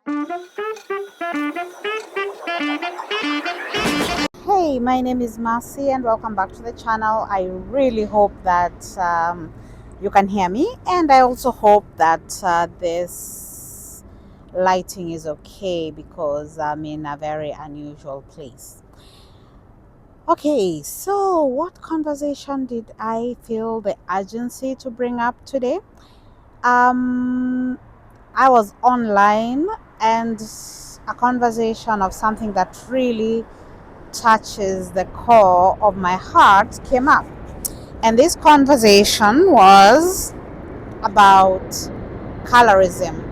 Hey, my name is Marcy and welcome back to the channel. I really hope that you can hear me, and I also hope that this lighting is okay because I'm in a very unusual place. Okay, so what conversation did I feel the urgency to bring up today? Um, I was online and a conversation of something that really touches the core of my heart came up. And this conversation was about colorism.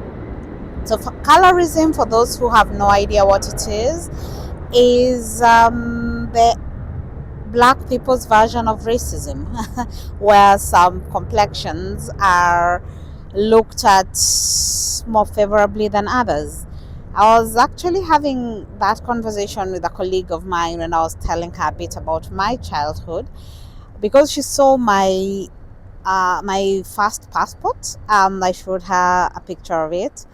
So, for colorism, for those who have no idea what it is the black people's version of racism, where some complexions are looked at more favorably than others. I was actually having that conversation with a colleague of mine when I was telling her a bit about my childhood because she saw my first passport. I showed her a picture of it,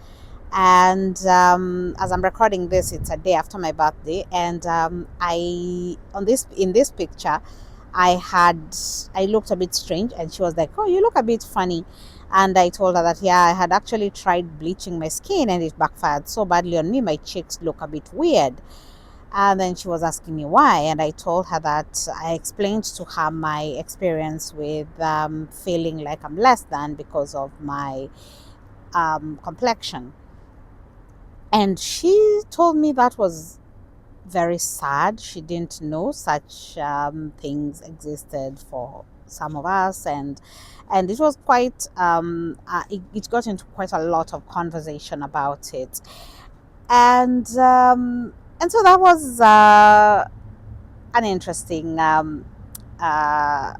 and as I'm recording this, it's a day after my birthday, and I on this in this picture I looked a bit strange, and she was like, "Oh, you look a bit funny." And I told her that, yeah, I had actually tried bleaching my skin and it backfired so badly on me. My cheeks look a bit weird. And then she was asking me why. And I told her that I explained to her my experience with feeling like I'm less than because of my complexion. And she told me that was very sad. She didn't know such things existed for some of us, and it was quite it got into quite a lot of conversation about it, and so that was an interesting uh,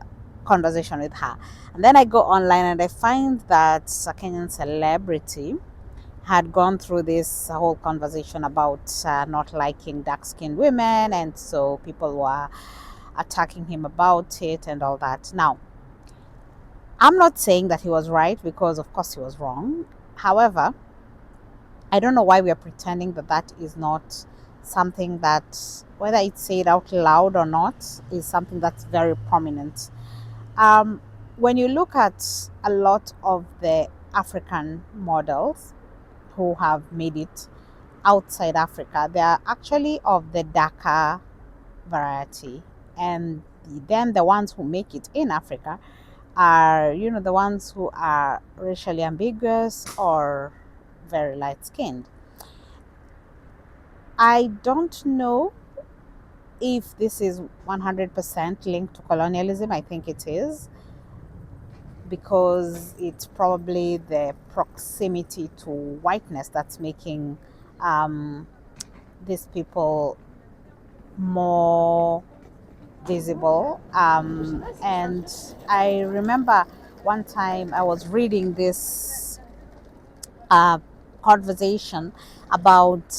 conversation with her. And then I go online and I find that a Kenyan celebrity had gone through this whole conversation about not liking dark skinned women, and so people were attacking him about it and all that. Now, I'm not saying that he was right because, of course, he was wrong. However, I don't know why we are pretending that that is not something that, whether it's said out loud or not, is something that's very prominent. Um, when you look at a lot of the African models who have made it outside Africa, they are actually of the darker variety. And then the ones who make it in Africa are, the ones who are racially ambiguous or very light skinned. I don't know if this is 100% linked to colonialism. I think it is because it's probably the proximity to whiteness that's making um, these people more visible. And I remember one time I was reading this uh, conversation about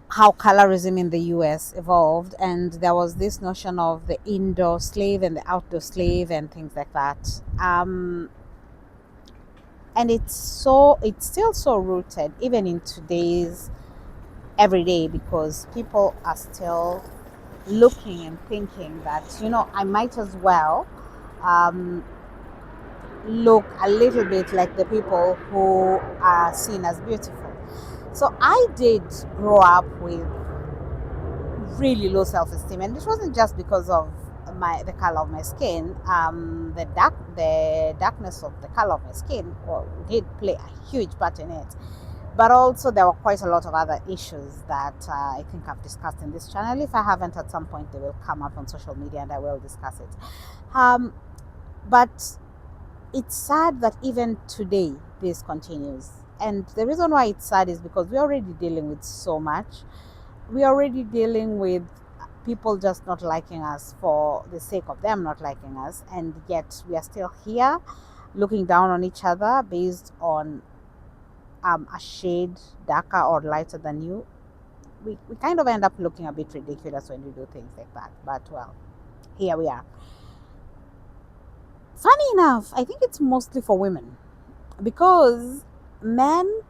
how colorism in the US evolved, and there was this notion of the indoor slave and the outdoor slave and things like that. And it's still so rooted even in today's everyday, because people are still looking and thinking that, I might as well um, look a little bit like the people who are seen as beautiful. So I did grow up with really low self-esteem, and it wasn't just because of the color of my skin. The darkness of the color of my skin did play a huge part in it, but also there were quite a lot of other issues that I think I've discussed in this channel. If I haven't, at some point they will come up on social media and I will discuss it. But it's sad that even today this continues, and the reason why it's sad is because we're already dealing with so much. We're already dealing with people just not liking us for the sake of them not liking us, and yet we are still here looking down on each other based on a shade darker or lighter than you. We kind of end up looking a bit ridiculous when we do things like that, but well, here we are. Funny enough, I think it's mostly for women, because Men,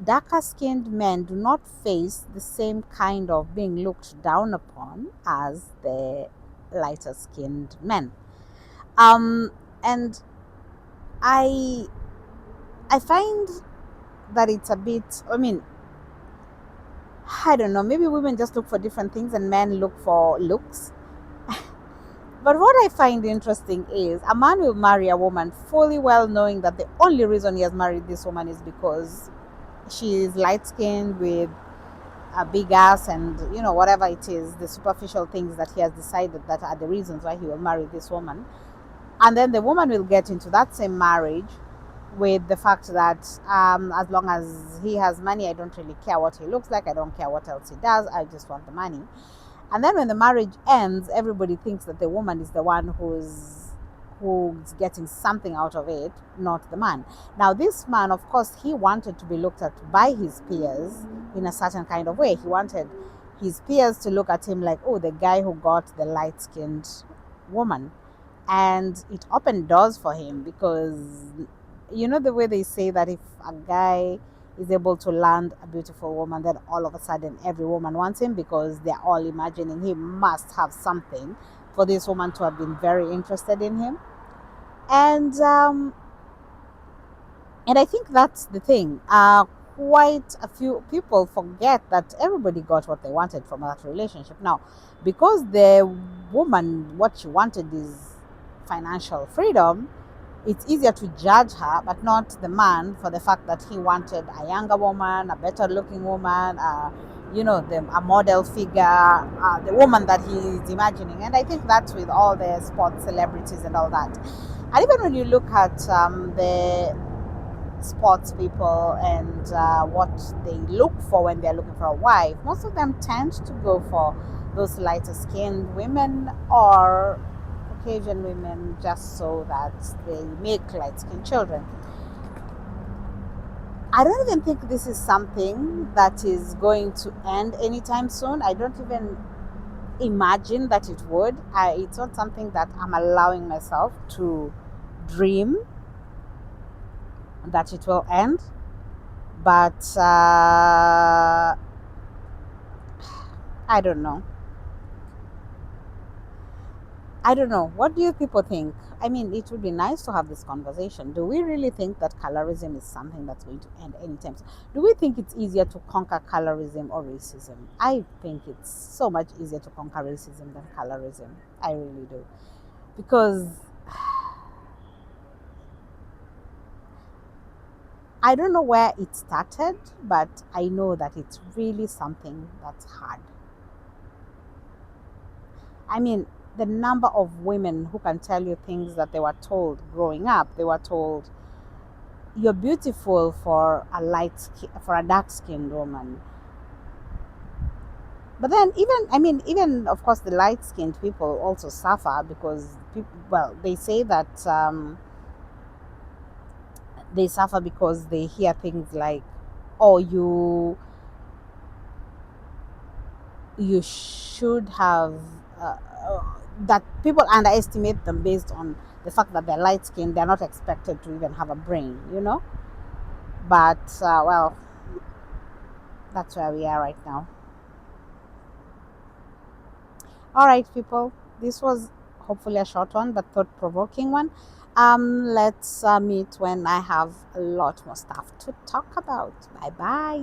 darker skinned men, do not face the same kind of being looked down upon as the lighter skinned men. Um, and I I find that it's a bit, I mean, I don't know, maybe women just look for different things and men look for looks. But what I find interesting is a man will marry a woman fully well knowing that the only reason he has married this woman is because she is light skinned with a big ass and whatever it is, the superficial things that he has decided that are the reasons why he will marry this woman. And then the woman will get into that same marriage with the fact that as long as he has money, I don't really care what he looks like, I don't care what else he does, I just want the money. And then when the marriage ends, everybody thinks that the woman is the one who's getting something out of it, not the man. Now, this man, of course, he wanted to be looked at by his peers in a certain kind of way. He wanted his peers to look at him like, oh, the guy who got the light skinned woman. And it opened doors for him because the way they say that if a guy is able to land a beautiful woman, then all of a sudden every woman wants him because they're all imagining he must have something for this woman to have been very interested in him. And I think that's the thing. Quite a few people forget that everybody got what they wanted from that relationship. Now, because the woman, what she wanted is financial freedom, it's easier to judge her, but not the man, for the fact that he wanted a younger woman, a better looking woman, a model figure, the woman that he is imagining. And I think that's with all the sports celebrities and all that. And even when you look at the sports people and what they look for when they're looking for a wife, most of them tend to go for those lighter skinned women or Caucasian women just so that they make light skinned children. I don't even think this is something that is going to end anytime soon. I don't even imagine that it would. It's not something that I'm allowing myself to dream that it will end. But I don't know. I don't know. What do you people think? I mean, it would be nice to have this conversation. Do we really think that colorism is something that's going to end anytime soon? Do we think it's easier to conquer colorism or racism? I think it's so much easier to conquer racism than colorism. I really do. Because I don't know where it started, but I know that it's really something that's hard. I mean, the number of women who can tell you things that they were told growing up. They were told, "You're beautiful for for a dark-skinned woman." But then, even of course, the light-skinned people also suffer because they say that they suffer because they hear things like, "Oh, you should have." That people underestimate them based on the fact that they're light skinned, they're not expected to even have a brain. But, well, that's where we are right now. All right, people, this was hopefully a short one, but thought provoking one. Let's meet when I have a lot more stuff to talk about. Bye bye.